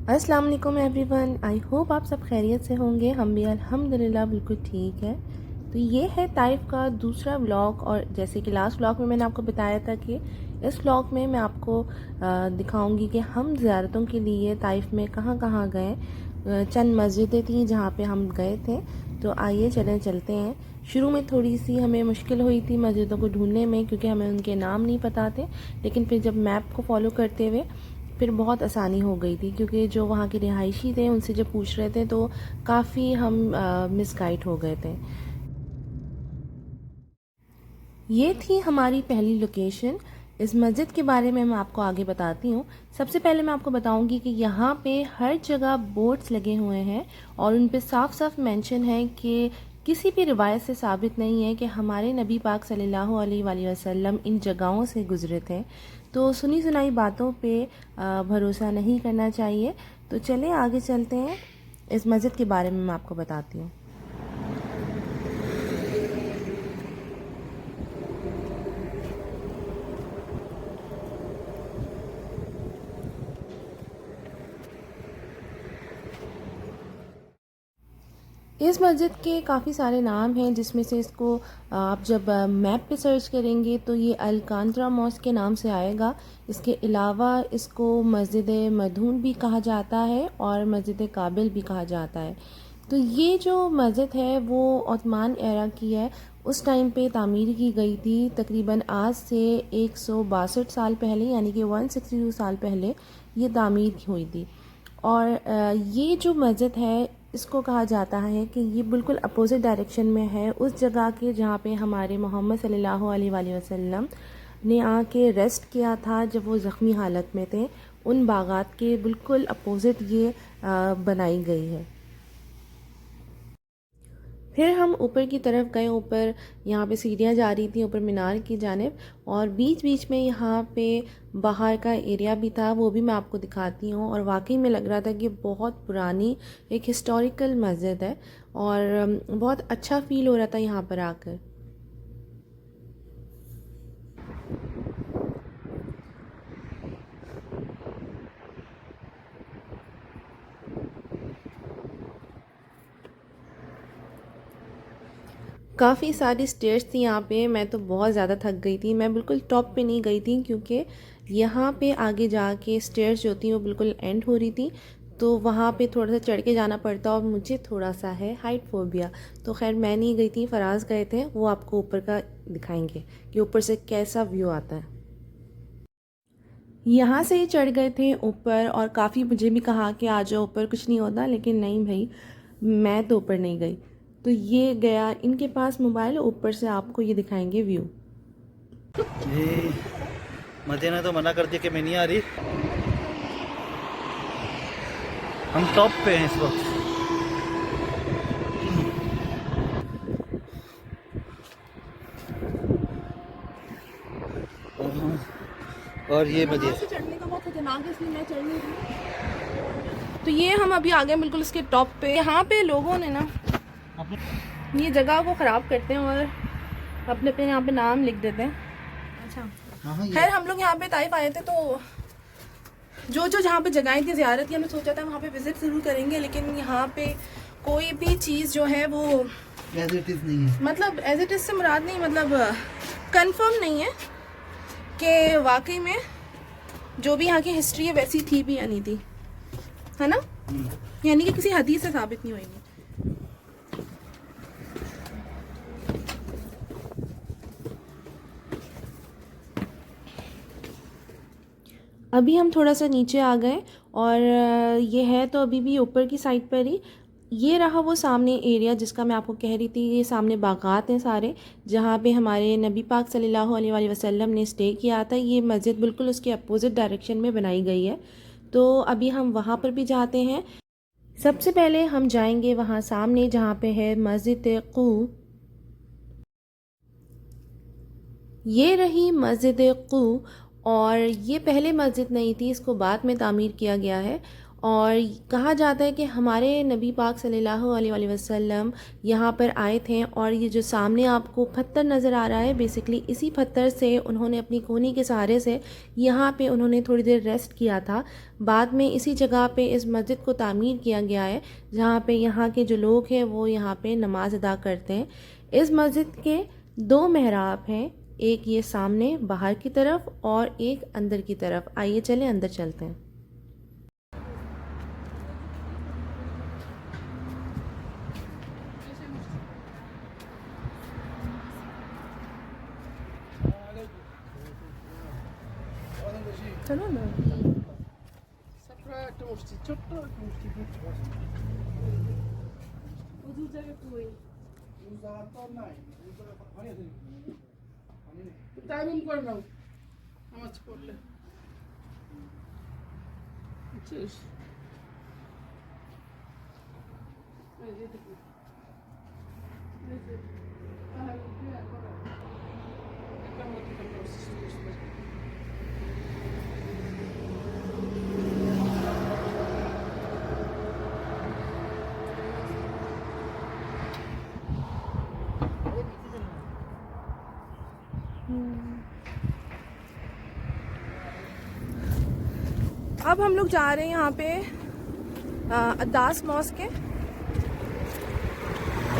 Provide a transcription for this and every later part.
अस्सलाम वालेकुम everyone. I hope आप सब खैरियत से होंगे। हम भी अल्हम्दुलिल्लाह बिल्कुल ठीक है। तो ये है ताइफ़ का दूसरा व्लॉग, और जैसे कि लास्ट व्लॉग में मैंने आपको बताया था कि इस व्लॉग में मैं आपको दिखाऊंगी कि हम ज़ियारतों के लिए ताइफ़ में कहाँ कहाँ गए। चंद मस्जिदें थी जहाँ पे हम गए थे। तो आइए चलते हैं। शुरू में थोड़ी सी हमें मुश्किल हुई थी मस्जिदों को ढूंढने में, क्योंकि हमें उनके नाम नहीं पता थे। लेकिन फिर जब मैप को फॉलो करते हुए फिर बहुत आसानी हो गई थी, क्योंकि जो वहाँ के रिहायशी थे उनसे जब पूछ रहे थे तो काफ़ी हम मिसगाइड हो गए थे। ये थी हमारी पहली लोकेशन। इस मस्जिद के बारे में मैं आपको आगे बताती हूँ। सबसे पहले मैं आपको बताऊँगी कि यहाँ पे हर जगह बोर्ड्स लगे हुए हैं और उन पे साफ साफ मेंशन है कि किसी भी रिवायत से साबित नहीं है कि हमारे नबी पाक सल्लल्लाहु अलैहि वसल्लम इन जगहों से गुजरे थे। तो सुनी सुनाई बातों पे भरोसा नहीं करना चाहिए। तो चलें आगे चलते हैं। इस मस्जिद के बारे में मैं आपको बताती हूँ। इस मस्जिद के काफ़ी सारे नाम हैं, जिसमें से इसको आप जब मैप पे सर्च करेंगे तो ये अलकांतरा मॉस्क के नाम से आएगा। इसके अलावा इसको मस्जिद मधून भी कहा जाता है और मस्जिद काबिल भी कहा जाता है। तो ये जो मस्जिद है वो ओस्मान एरा की है। उस टाइम पे तामीर की गई थी, तकरीबन आज से 162 साल पहले, यानी कि 162 साल पहले ये तामीर हुई थी। और ये जो मस्जिद है इसको कहा जाता है कि ये बिल्कुल अपोजिट डायरेक्शन में है उस जगह के जहाँ पे हमारे मोहम्मद सल्लल्लाहु अलैहि वसल्लम ने आके रेस्ट किया था जब वो ज़ख्मी हालत में थे। उन बागात के बिल्कुल अपोजिट ये बनाई गई है। फिर हम ऊपर की तरफ गए। ऊपर यहाँ पे सीढ़ियाँ जा रही थी ऊपर मीनार की जानिब, और बीच बीच में यहाँ पे बाहर का एरिया भी था, वो भी मैं आपको दिखाती हूँ। और वाकई में लग रहा था कि बहुत पुरानी एक हिस्टोरिकल मस्जिद है और बहुत अच्छा फील हो रहा था यहाँ पर आकर। काफ़ी सारी स्टेयर्स थी यहाँ पे। मैं तो बहुत ज़्यादा थक गई थी। मैं बिल्कुल टॉप पे नहीं गई थी, क्योंकि यहाँ पे आगे जाके स्टेयर्स जो थी वो बिल्कुल एंड हो रही थी। तो वहाँ पे थोड़ा सा चढ़ के जाना पड़ता, और मुझे थोड़ा सा है हाइट फोबिया। तो खैर मैं नहीं गई थी, फराज गए थे। वो आपको ऊपर का दिखाएंगे कि ऊपर से कैसा व्यू आता है। यहाँ से ही चढ़ गए थे ऊपर, और काफ़ी मुझे भी कहा कि आ जाओ ऊपर, कुछ नहीं होता। लेकिन नहीं भाई, मैं तो ऊपर नहीं गई। तो ये गया इनके पास मोबाइल, ऊपर से आपको ये दिखाएंगे व्यू। ये मजे ने तो मना कर दिया कि मैं नहीं आ रही। हम टॉप पे हैं इस वक्त। और ये मजे से चढ़ने का बहुत खतरनाक है, इसलिए मैं चढ़ नहीं रही। तो ये हम अभी आ गए बिल्कुल इसके टॉप पे। यहाँ पे लोगों ने ना ये जगह को ख़राब करते हैं और अपने अपने यहाँ पे नाम लिख देते हैं। अच्छा, खैर हम लोग यहाँ पे ताइफ आए थे, तो जो जो जहाँ पे जगहें थी ज़ियारत की, हमने सोचा था वहाँ पे विज़िट ज़रूर करेंगे। लेकिन यहाँ पे कोई भी चीज़ जो है वो एज इट इज नहीं है। मतलब एज इट इज़ से मुराद नहीं, मतलब कंफर्म नहीं है कि वाकई में जो भी यहाँ की हिस्ट्री है वैसी थी भी या नहीं थी, है ना। यानी कि किसी हदीस से साबित नहीं होगी। अभी हम थोड़ा सा नीचे आ गए, और ये है तो अभी भी ऊपर की साइड पर ही। ये रहा वो सामने एरिया जिसका मैं आपको कह रही थी। ये सामने बागात हैं सारे, जहाँ पे हमारे नबी पाक सल्लल्लाहु अलैहि वसल्लम ने स्टे किया था। ये मस्जिद बिल्कुल उसके अपोजिट डायरेक्शन में बनाई गई है। तो अभी हम वहाँ पर भी जाते हैं। सबसे पहले हम जाएंगे वहाँ सामने जहाँ पे है मस्जिद कू। ये रही मस्जिद कू, और ये पहले मस्जिद नहीं थी, इसको बाद में तामीर किया गया है। और कहा जाता है कि हमारे नबी पाक सल्लल्लाहु अलैहि वसल्लम यहाँ पर आए थे और ये जो सामने आपको पत्थर नज़र आ रहा है, बेसिकली इसी पत्थर से उन्होंने अपनी कोहनी के सहारे से यहाँ पे उन्होंने थोड़ी देर रेस्ट किया था। बाद में इसी जगह पे इस मस्जिद को तामीर किया गया है, जहाँ पे यहाँ के जो लोग हैं वो यहाँ पे नमाज अदा करते हैं। इस मस्जिद के 2 मेहराब हैं, एक ये सामने बाहर की तरफ और एक अंदर की तरफ। आइए चलें अंदर चलते हैं। चलो ना। একটা মসজিদ ছোট্ট একটা মসজিদ ওই জায়গা কই ওই জায়গা তো নাই ওই জায়গা পানি আছে পানি নেই টাইমিং করে নাও নামাজ পড়লে বুঝছিস এই যে দেখো এই যে আরে কি করো একটা মতো করো अब हम लोग जा रहे हैं यहाँ पे अद्दास मॉस्क के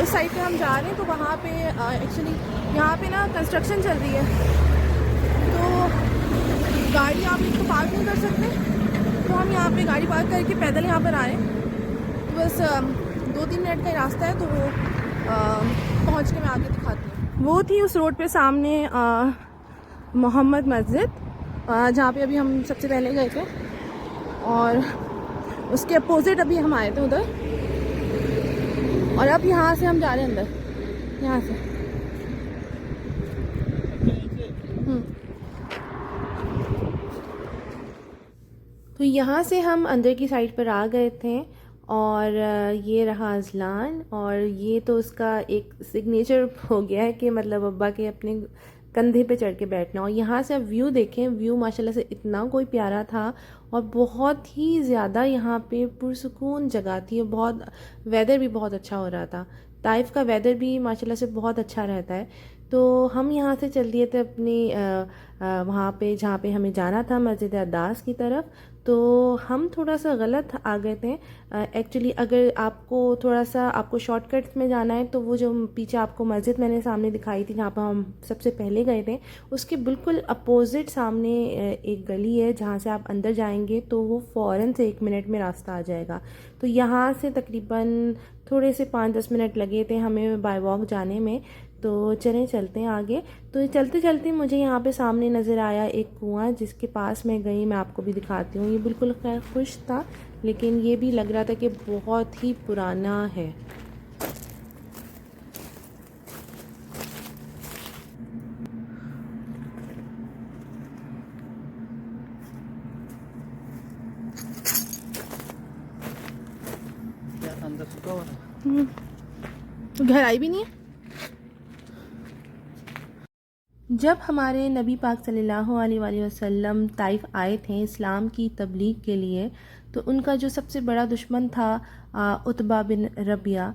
इस साइड पे हम जा रहे हैं। तो वहाँ पे एक्चुअली यहाँ पे ना कंस्ट्रक्शन चल रही है, तो गाड़ी आप इसको पार्क नहीं कर सकते, तो हम यहाँ पे गाड़ी पार्क करके पैदल यहाँ पर आए। तो बस 2-3 मिनट का ही रास्ता है, तो वो पहुँच के मैं आगे दिखाती हूँ। वो थी उस रोड पे सामने मोहम्मद मस्जिद, जहाँ पे अभी हम सबसे पहले गए थे, और उसके अपोजिट अभी हम आए थे उधर, और अब यहाँ से हम जा रहे हैं अंदर, यहाँ से। तो यहाँ से हम अंदर की साइड पर आ गए थे, और ये रहा अजलान, और ये तो उसका एक सिग्नेचर हो गया है कि मतलब अब्बा के अपने कंधे पे चढ़ के बैठना। और यहाँ से आप व्यू देखें, व्यू माशाल्लाह से इतना कोई प्यारा था, और बहुत ही ज़्यादा यहाँ पे पुरसुकून जगह थी, और बहुत वेदर भी बहुत अच्छा हो रहा था। ताइफ का वेदर भी माशाल्लाह से बहुत अच्छा रहता है। तो हम यहाँ से चल दिए थे अपनी वहाँ पे जहाँ पे हमें जाना था, मस्जिद अद्दास की तरफ। तो हम थोड़ा सा गलत आ गए थे एक्चुअली। अगर आपको थोड़ा सा आपको शॉर्टकट्स में जाना है, तो वो जो पीछे आपको मस्जिद मैंने सामने दिखाई थी, जहाँ पर हम सबसे पहले गए थे, उसके बिल्कुल अपोजिट सामने एक गली है, जहाँ से आप अंदर जाएंगे तो वो फ़ौरन से 1 मिनट में रास्ता आ जाएगा। तो यहाँ से तकरीबन थोड़े से 5-10 मिनट लगे थे हमें बाय वॉक जाने में। तो चलें चलते हैं आगे। तो चलते चलते मुझे यहाँ पे सामने नज़र आया एक कुआं, जिसके पास मैं गई, मैं आपको भी दिखाती हूँ। ये बिल्कुल खैर खुश था, लेकिन ये भी लग रहा था कि बहुत ही पुराना है। अंदर सुखा हुआ है, गहराई भी नहीं है। जब हमारे नबी पाक सल्लल्लाहु अलैहि वसल्लम ताइफ आए थे इस्लाम की तबलीग के लिए, तो उनका जो सबसे बड़ा दुश्मन था उतबा बिन रबिया,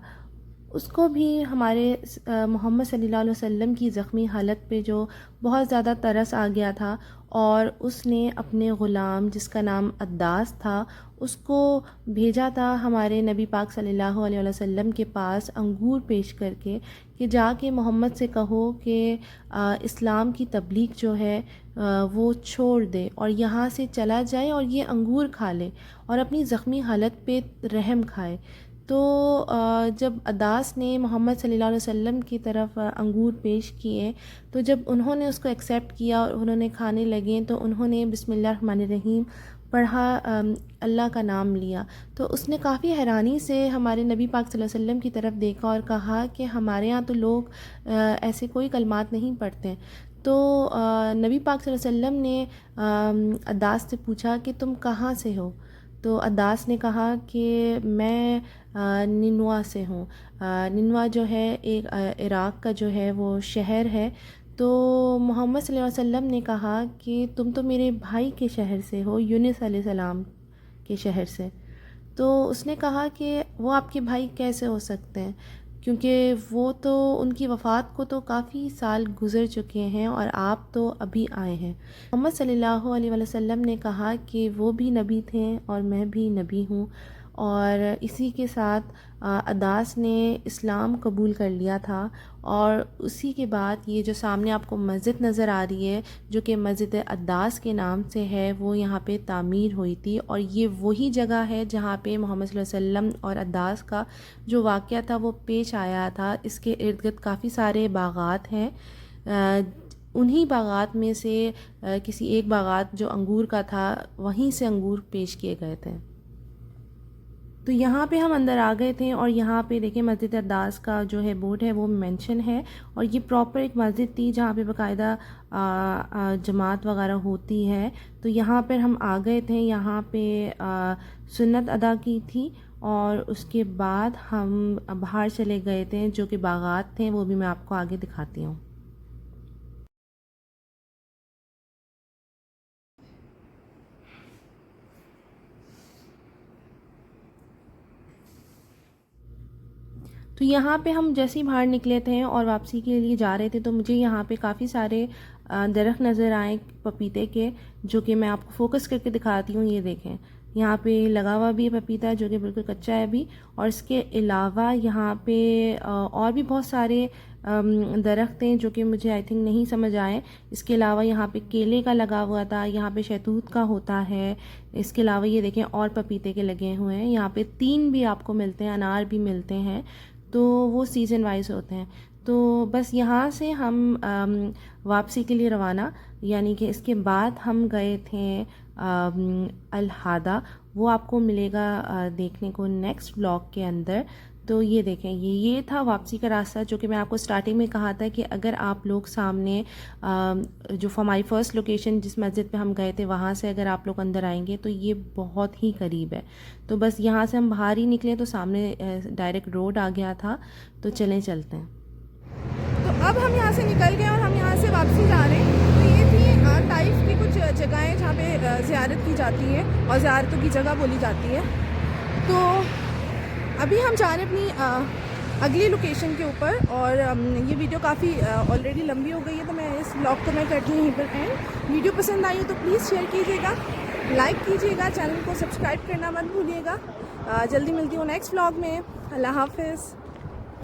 उसको भी हमारे मोहम्मद सल्लल्लाहु अलैहि वसल्लम की ज़ख्मी हालत पे जो बहुत ज़्यादा तरस आ गया था, और उसने अपने ग़ुलाम जिसका नाम अद्दास था, उसको भेजा था हमारे नबी पाक सल्लल्लाहु अलैहि वसल्लम के पास अंगूर पेश करके कि जाके मोहम्मद से कहो कि इस्लाम की तबलीग जो है वो छोड़ दे और यहाँ से चला जाए और ये अंगूर खा ले और अपनी ज़ख्मी हालत पे रहम खाए। तो जब अद्दास ने मोहम्मद सल्लल्लाहु अलैहि वसल्लम की तरफ अंगूर पेश किए, तो जब उन्होंने उसको एक्सेप्ट किया और उन्होंने खाने लगे, तो उन्होंने बिस्मिल्लाहिर्रहमानिर्रहीम पढ़ा, अल्लाह का नाम लिया। तो उसने काफ़ी हैरानी से हमारे नबी पाक सल्लल्लाहु अलैहि वसल्लम की तरफ देखा और कहा कि हमारे यहाँ तो लोग ऐसे कोई कलमात नहीं पढ़ते हैं। तो नबी पाक सल्लल्लाहु अलैहि वसल्लम ने अद्दास से पूछा कि तुम कहाँ से हो? तो अद्दास ने कहा कि मैं निनवा से हूँ। निनवा जो है एक इराक़ का जो है वो शहर है। तो मोहम्मद सल्लल्लाहु अलैहि वसल्लम ने कहा कि तुम तो मेरे भाई के शहर से हो, यूनुस अलैहिस्सलाम के शहर से। तो उसने कहा कि वो आपके भाई कैसे हो सकते हैं, क्योंकि वो तो उनकी वफ़ात को तो काफ़ी साल गुज़र चुके हैं और आप तो अभी आए हैं। मोहम्मद सल्लल्लाहु अलैहि वसल्लम ने कहा कि वो भी नबी थे और मैं भी नबी हूँ, और इसी के साथ अदास ने इस्लाम कबूल कर लिया था। और उसी के बाद ये जो सामने आपको मस्जिद नज़र आ रही है जो कि मस्जिद अदास के नाम से है, वो यहाँ पे तामीर हुई थी, और ये वही जगह है जहाँ पे मोहम्मद सल्लल्लाहु अलैहि वसल्लम और अदास का जो वाक़या था वो पेश आया था। इसके इर्द गिर्द काफ़ी सारे बागात हैं, उन्हीं बागात में से किसी एक बागात जो अंगूर का था, वहीं से अंगूर पेश किए गए थे। तो यहाँ पे हम अंदर आ गए थे और यहाँ पे देखिए मस्जिद अरदास का जो है बोर्ड है वो मेंशन है, और ये प्रॉपर एक मस्जिद थी जहाँ पे बाकायदा जमात वगैरह होती है। तो यहाँ पर हम आ गए थे, यहाँ पे सुन्नत अदा की थी, और उसके बाद हम बाहर चले गए थे जो कि बागात थे, वो भी मैं आपको आगे दिखाती हूँ। तो यहाँ पे हम जैसे ही बाहर निकले थे और वापसी के लिए जा रहे थे, तो मुझे यहाँ पे काफ़ी सारे दरख्त नज़र आए पपीते के, जो कि मैं आपको फ़ोकस करके दिखाती हूँ। ये देखें, यहाँ पे लगा हुआ भी है पपीता जो कि बिल्कुल कच्चा है अभी, और इसके अलावा यहाँ पे और भी बहुत सारे दरख्त हैं जो कि मुझे आई थिंक नहीं समझ आए। इसके अलावा यहाँ पे केले का लगा हुआ था, यहाँ पे शहतूत का होता है। इसके अलावा ये देखें और पपीते के लगे हुए हैं, यहाँ पे 3 भी आपको मिलते हैं, अनार भी मिलते हैं, तो वो सीज़न वाइज होते हैं। तो बस यहाँ से हम वापसी के लिए रवाना, यानी कि इसके बाद हम गए थे अल-हादा, वो आपको मिलेगा देखने को नेक्स्ट ब्लॉग के अंदर। तो ये देखें, ये था वापसी का रास्ता, जो कि मैं आपको स्टार्टिंग में कहा था कि अगर आप लोग सामने जो हमारी फ़र्स्ट लोकेशन जिस मस्जिद पे हम गए थे वहाँ से अगर आप लोग अंदर आएंगे तो ये बहुत ही करीब है। तो बस यहाँ से हम बाहर ही निकले तो सामने डायरेक्ट रोड आ गया था, तो चलते हैं। तो अब हम यहाँ से निकल गए और हम यहाँ से वापसी जा रहे हैं। तो ये थी ताइफ की कुछ जगहें जहाँ पे ज़ियारत की जाती है और ज़ियारतों की जगह बोली जाती है। तो अभी हम जा रहे हैं अपनी अगली लोकेशन के ऊपर, और ये वीडियो काफ़ी ऑलरेडी लंबी हो गई है, तो मैं इस ब्लॉग को मैं करती हूँ यहीं पर एंड। वीडियो पसंद आई हो तो प्लीज़ शेयर कीजिएगा, लाइक कीजिएगा, चैनल को सब्सक्राइब करना मत भूलिएगा। जल्दी मिलती हूँ नेक्स्ट ब्लॉग में। अल्लाह हाफ़िज़।